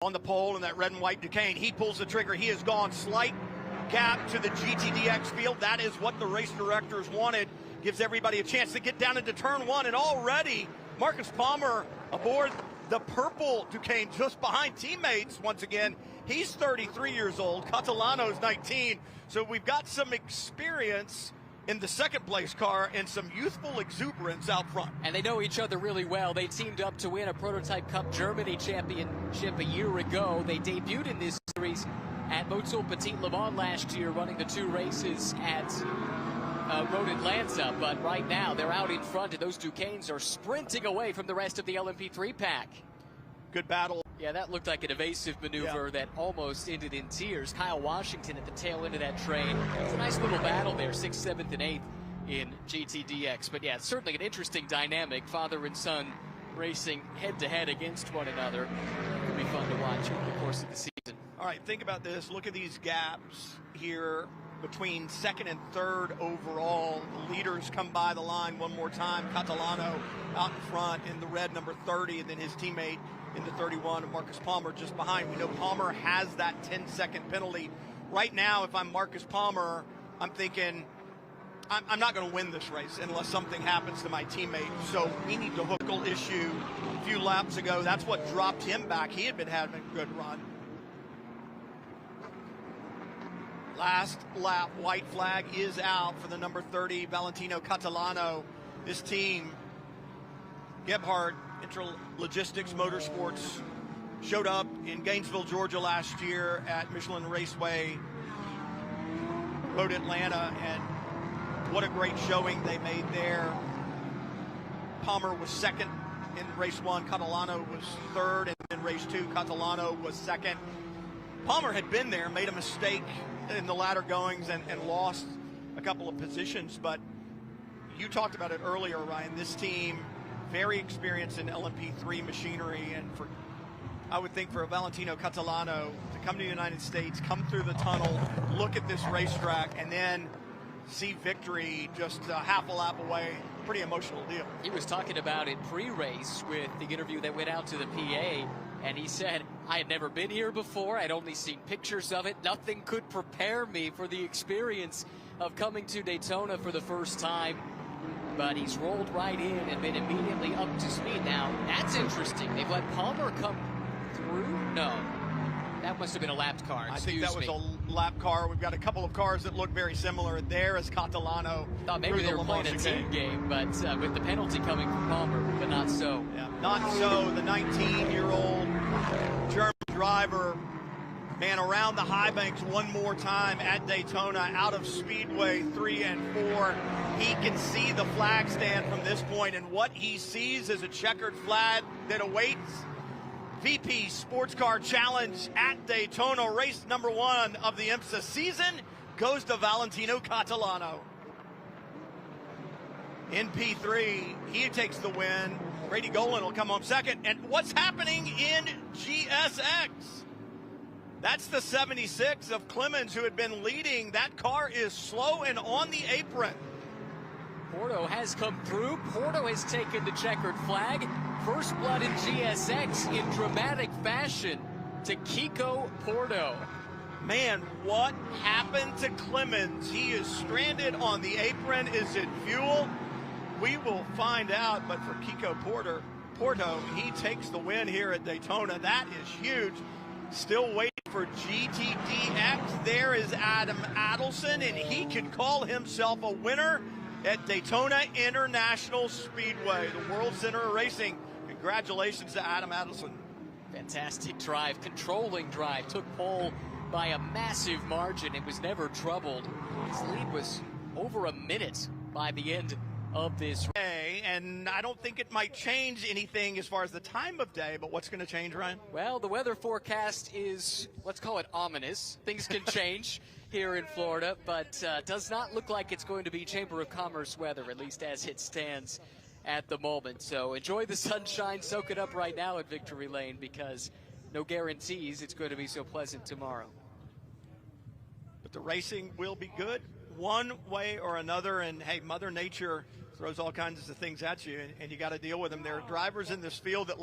on the pole in that red and white Duqueine. He pulls the trigger. He has gone slight gap to the GTDX field. That is what the race directors wanted. Gives everybody a chance to get down into turn one, and already Marcus Palmer aboard the purple Duqueine just behind teammates once again. He's 33 years old. Catalano's 19. So we've got some experience in the second place car and some youthful exuberance out front. And they know each other really well. They teamed up to win a Prototype Cup Germany championship a year ago. They debuted in this series at Motul Petit Le Mans last year, running the two races at Road Atlanta. But right now they're out in front, and those Duqueines are sprinting away from the rest of the LMP3 pack. Good battle. Yeah, that looked like an evasive maneuver that almost ended in tears. Kyle Washington at the tail end of that train. It's a nice little battle there, 6th, 7th, and 8th in GTDX. But yeah, it's certainly an interesting dynamic. Father and son racing head-to-head against one another. It'll be fun to watch over the course of the season. All right, think about this. Look at these gaps here between second and third overall. The leaders come by the line one more time. Catalano out in front in the red number 30, and then his teammate in the 31 of Marcus Palmer just behind. We know Palmer has that 10-second penalty. Right now, if I'm Marcus Palmer, I'm thinking, I'm not going to win this race unless something happens to my teammate. So we need to hook issue a few laps ago. That's what dropped him back. He had been having a good run. Last lap, white flag is out for the number 30, Valentino Catalano. This team, GEBHARDT, Intralogistics Motorsports, showed up in Gainesville, Georgia last year at Michelin Raceway, Road Atlanta, and what a great showing they made there. Palmer was second in race one, Catalano was third, and in race two, Catalano was second. Palmer had been there, made a mistake in the ladder goings and lost a couple of positions, but you talked about it earlier, Ryan. This team, very experienced in LMP3 machinery, and I would think for a Valentino Catalano to come to the United States, come through the tunnel, look at this racetrack, and then see victory just half a lap away. Pretty emotional deal. He was talking about it pre-race with the interview that went out to the PA, and he said, I had never been here before. I'd only seen pictures of it. Nothing could prepare me for the experience of coming to Daytona for the first time. But he's rolled right in and been immediately up to speed. Now, that's interesting. They've let Palmer come through? No. That must have been a lapped car. I think that was a lap car. We've got a couple of cars that look very similar. There is Catalano. Thought maybe they were playing a team game, but with the penalty coming from Palmer, but not so. Yeah, not so. The 19-year-old German driver, man, around the high banks one more time at Daytona, out of Speedway 3 and 4. He can see the flag stand from this point, and what he sees is a checkered flag that awaits VP Sports Car Challenge at Daytona. Race number 1 of the IMSA season goes to Valentino Catalano. In P3, he takes the win. Brady Golan will come home second. And what's happening in GSX? That's the 76 of Clemens, who had been leading. That car is slow and on the apron. Porto has come through. Porto has taken the checkered flag. First blood in GSX in dramatic fashion to KIKO Porto. Man, what happened to Clemens? He is stranded on the apron. Is it fuel? We will find out, but for KIKO Porto, he takes the win here at Daytona. That is huge. Still waiting for GTDX. There is Adam Adelson, and he can call himself a winner at Daytona International Speedway, the World Center of Racing. Congratulations to Adam Adelson. Fantastic drive, controlling drive, took pole by a massive margin. It was never troubled. His lead was over a minute by the end of this day, and I don't think it might change anything as far as the time of day, but what's going to change, Ryan? Well, the weather forecast is, let's call it ominous. Things can change here in Florida, but does not look like it's going to be Chamber of Commerce weather, at least as it stands at the moment. So enjoy the sunshine, soak it up right now at Victory Lane, because no guarantees it's going to be so pleasant tomorrow. But the racing will be good one way or another, and hey, Mother Nature throws all kinds of things at you, and you got to deal with them. There are drivers in this field that